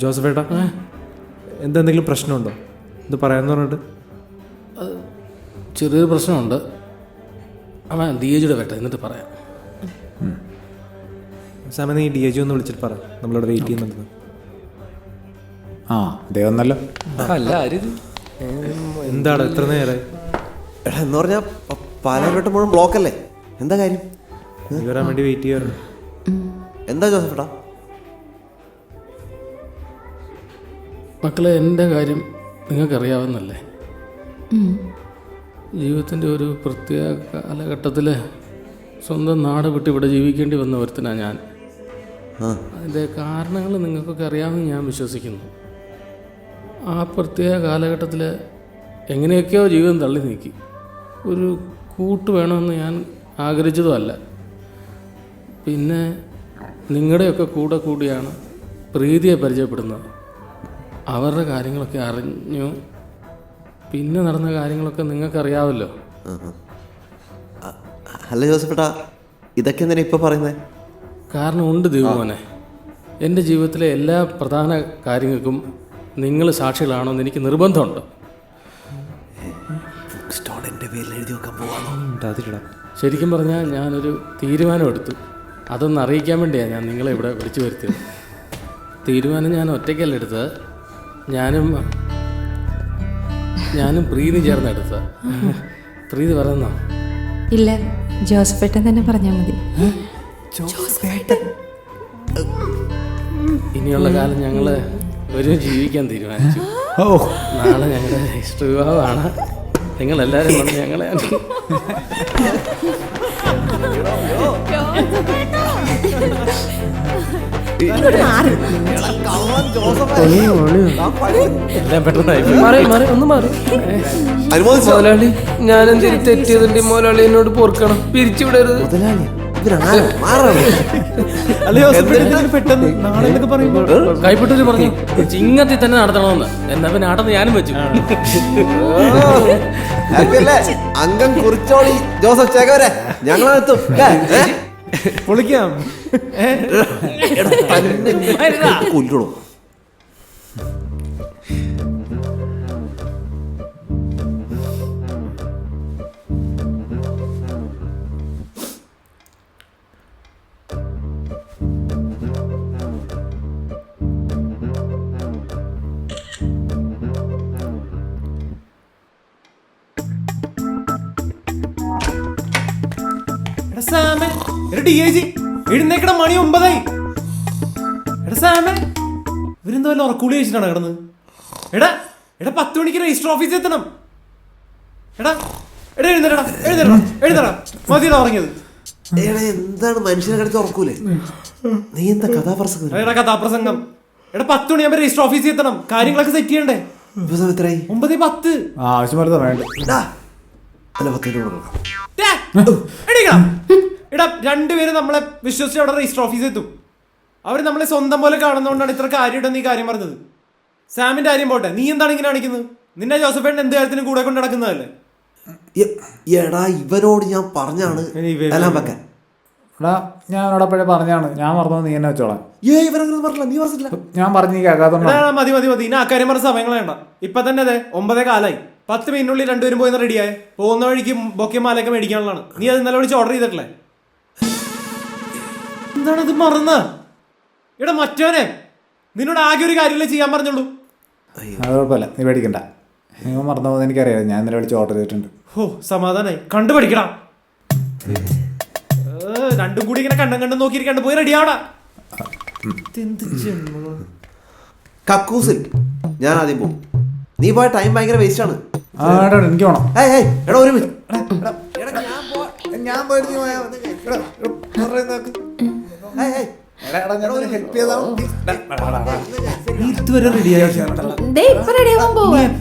Joseph ഏട്ടാ, എന്തെങ്കിലും പ്രശ്നമുണ്ടോ? ഇത് പറയാമെന്ന് പറഞ്ഞിട്ട്. ചെറിയൊരു പ്രശ്നമുണ്ട്. അവൻ DAGയുടെ വേട്ട, എന്നിട്ട് പറയാം. സാമ, നീ DAG ഒന്ന് വിളിച്ചിട്ട് പറ, നമ്മളിവിടെ വെയിറ്റ് ചെയ്യുന്നുണ്ട്. ആ അതേ വന്നല്ലോ. അല്ല അരുത്. എന്താണ് എത്ര നേരമായി? എടാ എന്ന് പറഞ്ഞാൽ പാലാപേട്ട മുഴുവൻ ബ്ലോക്കല്ലേ? എന്താ കാര്യം? വരാൻ വേണ്ടി വെയിറ്റ് ചെയ്യാറുണ്ട്. എന്താ ജോസഫേട്ടാ? മക്കളെ, എൻ്റെ കാര്യം നിങ്ങൾക്കറിയാവുന്നല്ലേ. ജീവിതത്തിൻ്റെ ഒരു പ്രത്യേക കാലഘട്ടത്തിൽ സ്വന്തം നാട് വിട്ട് ഇവിടെ ജീവിക്കേണ്ടി വന്ന ഒരുത്തനാണ് ഞാൻ. അതിൻ്റെ കാരണങ്ങൾ നിങ്ങൾക്കൊക്കെ അറിയാമെന്ന് ഞാൻ വിശ്വസിക്കുന്നു. ആ പ്രത്യേക കാലഘട്ടത്തിൽ എങ്ങനെയൊക്കെയോ ജീവിതം തള്ളി നീക്കി. ഒരു കൂട്ട് വേണമെന്ന് ഞാൻ ആഗ്രഹിച്ചതുമല്ല. പിന്നെ നിങ്ങളുടെയൊക്കെ കൂടെ കൂടിയാണ് പ്രീതിയെ പരിചയപ്പെടുന്നത്. അവരുടെ കാര്യങ്ങളൊക്കെ അറിഞ്ഞു. പിന്നെ നടന്ന കാര്യങ്ങളൊക്കെ നിങ്ങൾക്കറിയാമല്ലോ. അല്ല ജോസഫേട്ടാ, ഇതൊക്കെ എന്തിനാ ഇപ്പം പറയുന്നത്? കാരണം ഉണ്ട് ദൈവമോനെ. എൻ്റെ ജീവിതത്തിലെ എല്ലാ പ്രധാന കാര്യങ്ങൾക്കും നിങ്ങൾ സാക്ഷികളാണോന്ന് എനിക്ക് നിർബന്ധമുണ്ട്. സ്റ്റോഡിൻ്റെ പേരിൽ എഴുതി വെക്കാൻ പോവാണോ? ശരിക്കും പറഞ്ഞാൽ ഞാനൊരു തീരുമാനമെടുത്തു. അതൊന്ന് അറിയിക്കാൻ വേണ്ടിയാണ് ഞാൻ നിങ്ങളെ ഇവിടെ വിളിച്ചു വരുത്തിയത്. തീരുമാനം ഞാൻ ഒറ്റയ്ക്കല്ല എടുത്തത്, ഞാനും പ്രീതി ചേർന്ന് എടുത്തത്. പ്രീതി പറയുന്നോ? ഇല്ല, ജോസഫേട്ടൻ തന്നെ പറഞ്ഞാൽ മതി. ഇനിയുള്ള കാലം ഞങ്ങൾ ഒരു ജീവിക്കാൻ തീരുമാനിച്ചു. നാളെ ഞങ്ങളുടെ രജിസ്റ്റർ വിവാഹമാണ്. നിങ്ങളെല്ലാവരും വന്ന് ഞങ്ങളെ എല്ലാം പെട്ടെന്നായി. ഒന്ന് മാറി. മുതലാളി, ഞാനെന്തിരി തെറ്റിയതിന്റെ മുതലാളി എന്നോട് പൊറുക്കണം, പിരിച്ചുവിടരുത്. കൈപ്പെട്ടൂര് പറഞ്ഞു ചിങ്ങത്തിൽ തന്നെ നടത്തണമെന്ന്. എന്നാ പിന്നെ നടന്ന് ഞാനും വെച്ചു. അംഗം കുറിച്ചോളി ജോസഫ് ചേകവരെ, ഞങ്ങളെത്തും. പൊളിക്കാം. കൊല്ലണോ? എഴുന്നേക്കട, മണി 9. എടാ സാമേ, ഇവരെന്തോ വല്ല ഉറക്കൂടി കഴിച്ചിട്ടാണ് കിടന്ന്. എടാ 10 മണിക്ക് രജിസ്റ്റർ ഓഫീസിൽ എത്തണം. എടാ എഴുന്നേടാ മതിയടാ ഉറങ്ങിയത്. എന്താണ് മനുഷ്യനെ കിടത്തി ഉറക്കൂലേ? നീ എന്താ കഥാപ്രസംഗം? 10 മണിയാകുമ്പോ രജിസ്റ്റർ ഓഫീസിൽ എത്തണം. കാര്യങ്ങളൊക്കെ സെറ്റ് ചെയ്യണ്ടേ? 9:10. ആവശ്യമായിട്ട് വേണ്ട. എടാ, രണ്ടുപേരും നമ്മളെ വിശ്വസിച്ച് അവിടെ രജിസ്റ്റർ ഓഫീസിൽ എത്തും. അവർ നമ്മളെ സ്വന്തം പോലെ കാണുന്നതുകൊണ്ടാണ് ഇത്ര കാര്യം നീ കാര്യം പറഞ്ഞത്. സാമിന്റെ കാര്യം പോട്ടെ, നീ എന്താണ് ഇങ്ങനെ കാണിക്കുന്നത്? നിന്നെ ജോസഫേട്ടൻ എന്ത് കാര്യത്തിനും കൂടെ കൊണ്ട് നടക്കുന്നതല്ലേ? എടാ, ഇവനോട് ഞാൻ പറഞ്ഞാണ് എല്ലാം വെക്കാൻ. എടാ, ഞാൻ അവനോടപ്പോഴേ പറഞ്ഞാണ്. ഞാൻ മറന്നു, നീ എന്നെ വെച്ചോളാം. ഇവനങ്ങനെ പറഞ്ഞില്ല, നീ പറഞ്ഞില്ല. ഞാൻ പറഞ്ഞു, നീ കേൾക്കാത്തോണ്ട്. മതി ഇനി ആ കാര്യം പറഞ്ഞ സമയങ്ങൾ വേണ്ട. ഇപ്പൊ തന്നെ അതെ 9:15. 10 മിനിറ്റിനുള്ളിൽ രണ്ടുപേരും പോയി റെഡിയായി. പോകുന്ന വഴിക്ക് ബൊക്കെ മാലയൊക്കെ മേടിക്കാനുള്ളതാണ്. നീ അത് ഇന്നലെ വിളിച്ച് ഓർഡർ ചെയ്തിട്ടില്ലേ? എന്താണിത് മറന്ന? എടാ മറ്റോനെ, നിന്നോട് ആകെ ഒരു കാര്യമല്ലേ ചെയ്യാൻ പറഞ്ഞോളൂ. അത് കുഴപ്പമില്ല, നീ പേടിക്കണ്ട. നിങ്ങൾ മറന്നു പോകുന്നത് എനിക്കറിയാം. ഞാൻ ഇന്നലെ വിളിച്ച് ഓർഡർ ചെയ്തിട്ടുണ്ട്. സമാധാനായി. കണ്ടുപഠിക്കണം. രണ്ടും കൂടി ഇങ്ങനെ കണ്ടും നോക്കിയിരിക്കണ്ട്. പോയി റെഡിയാവടാ. കക്കൂസിൽ ഞാൻ ആദ്യം പോകും. നീ പോയ ടൈം ഭയങ്കര വേസ്റ്റ് ആണ്. എനിക്ക് വേണം. എടാ ഒരു മിനിറ്റ്.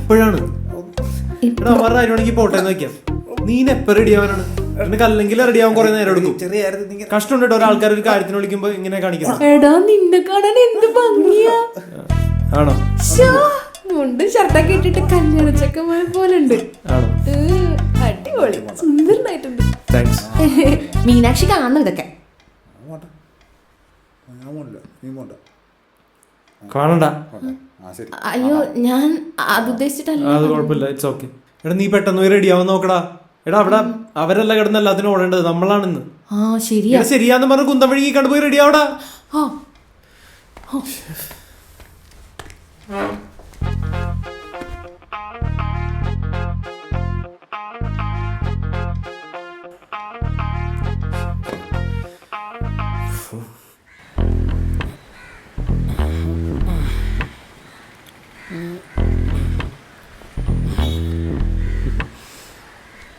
എപ്പോഴാണ് പോട്ടെന്ന് വെക്കാം. നീ എപ്പോ റെഡി ആവാനാണ്? നിനക്ക് അല്ലെങ്കിൽ റെഡി ആവാൻ കുറെ നേരം എടുക്കും. കഷ്ടമുണ്ട് ഒരാൾക്കാർ ഒരു കാര്യത്തിന് വിളിക്കുമ്പോ ഇങ്ങനെ കാണിക്കുന്നത്. നിന്നെ കാണാൻ എന്ത് ഭംഗിയാ. ആണോ? മുണ്ട് ഷർട്ടൊക്കെ ഇട്ടിട്ട് കല്യാണ ചെക്കന്മാരെ പോലെ ഉണ്ട്. അടിപൊളി, സുന്ദരനായിട്ടുണ്ട്. മീനാക്ഷി കാണണം ഇതൊക്കെ. കാണണ്ട. ആ ശരി. അയ്യോ ഞാൻ അത് ഉദ്ദേശിച്ചിട്ടല്ല. അത് കുഴപ്പമില്ല, ഇറ്റ്സ് ഓക്കെ. എടാ നീ പെട്ടെന്ന് പോയി റെഡി ആവാൻ നോക്കടാ. എടാ അവിടെ അവരല്ല കിടന്ന് എല്ലാത്തിനും ഓടേണ്ടത്, നമ്മളാണിന്ന്. ആ ശരിയാ. എടാ ശരിയാന്ന് പറഞ്ഞ കുന്തം വഴി കണ്ടു പോയി റെഡി ആവടാ. ആ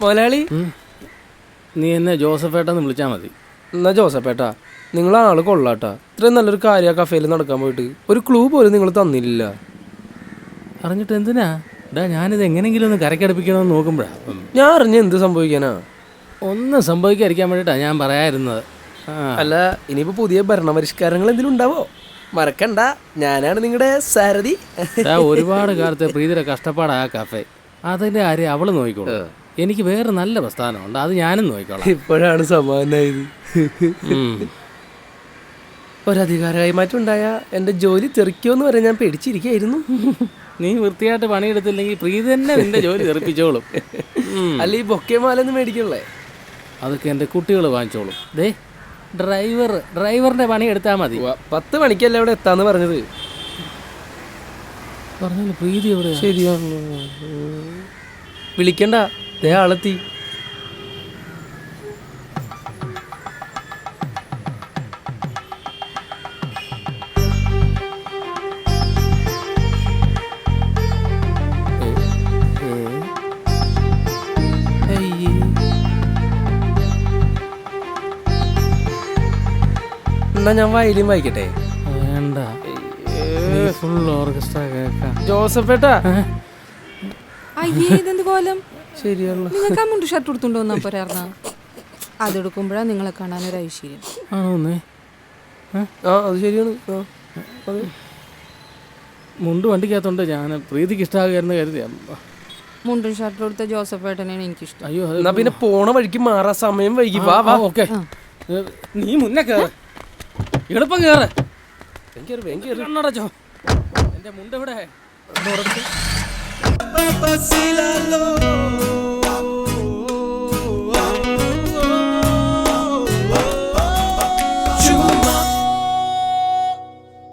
മുതലാളി നീ എന്നെ ജോസഫേട്ടെന്ന് വിളിച്ചാൽ മതി. എന്നാ ജോസഫേട്ടാ, നിങ്ങൾ ആള് കൊള്ളാട്ടാ. ഇത്രയും നല്ലൊരു കാര്യം ആ കഫേയിൽ നടക്കാൻ പോയിട്ട് ഒരു ക്ലൂ പോലും നിങ്ങൾ തന്നില്ല. അറിഞ്ഞിട്ട് എന്തിനാ? ഞാനിത് എങ്ങനെയെങ്കിലും ഒന്ന് കരക്കടുപ്പിക്കണമെന്ന് നോക്കുമ്പോഴാ. ഞാൻ അറിഞ്ഞ എന്ത് സംഭവിക്കാനാ? ഒന്നും സംഭവിക്കാതിരിക്കാൻ വേണ്ടിയിട്ടാണ് ഞാൻ പറയാതിരുന്നത്. അല്ല, ഇനിയിപ്പോ പുതിയ ഭരണപരിഷ്കാരങ്ങൾ എന്തെങ്കിലും ഉണ്ടാവോ? മറക്കണ്ട, ഞാനാണ് നിങ്ങളുടെ സാരഥി. ഒരുപാട് കാലത്തെ പ്രീതിയുടെ കഷ്ടപ്പാടാ ആ കഫേ. അതിന്റെ കാര്യം അവള് നോക്കിക്കോളൂ. എനിക്ക് വേറെ നല്ല പ്രസ്ഥാനമുണ്ട്, അത് ഞാനും നോക്കിക്കോളാം. ഇപ്പോഴാണ് സമാധാനായത്. ഒരധികാര കൈമാറ്റം ഉണ്ടായ എന്റെ ജോലി തെറിക്കുമെന്ന് വരെ ഞാൻ പേടിച്ചിരിക്കായിരുന്നു. നീ വൃത്തിയായിട്ട് പണിയെടുത്തില്ലെങ്കിൽ പ്രീതി തന്നെ നിന്റെ ജോലി തെറിപ്പിച്ചോളും. അല്ല, ഈ ബൊക്കെ മാലൊന്നും മേടിക്കണല്ലേ? അതൊക്കെ എൻ്റെ കുട്ടികൾ വാങ്ങിച്ചോളും. ദേ ഡ്രൈവറിന്റെ പണി എടുത്താൽ മതി. 10 മണിക്കല്ലേ അവിടെ എത്താന്ന് പറഞ്ഞത്. പറഞ്ഞാലും പ്രീതി എവിടെ? ശരിയാണല്ലോ. വിളിക്കണ്ട, ദേ ആളെത്തി. എന്നാ ഞാൻ വയലിൻ വായിക്കട്ടെ? വേണ്ട, ഫുൾ ഓർക്കസ്ട്ര കേൾക്കാം. ജോസഫേട്ടാ. അയ്യേ ഇതെന്ത് കോലം. ശരിയാണല്ലോ. നിങ്ങൾക്ക് ആ മുണ്ട് ഷർട്ട് എടുത്തുകൊണ്ട് വന്നാ പോരായിരുന്ന? അതെടുക്കുമ്പോഴാണ് നിങ്ങളെ കാണാനൊരു ഐശ്വര്യം. ആണോന്നേ? ആ അത് ശരിയാണ്. മുണ്ട് വണ്ടിക്കകത്തോണ്ട് ഞാൻ പ്രീതിക്ക് ഇഷ്ടമാകുമായിരുന്നു കരുതിയാ. മുണ്ടും ഷർട്ടും എടുത്ത ജോസഫ് ഏട്ടനെയാണ് എനിക്കിഷ്ടം. അയ്യോ, എന്നാ പിന്നെ പോണ വഴിക്ക് മാറാ, സമയം വൈകി. വാ വാ. ഓക്കെ, നീ മുന്നേ കേറ്, എളുപ്പം കേറ്. കണ്ണടച്ചോ, എന്റെ മുണ്ട് എവിടെ?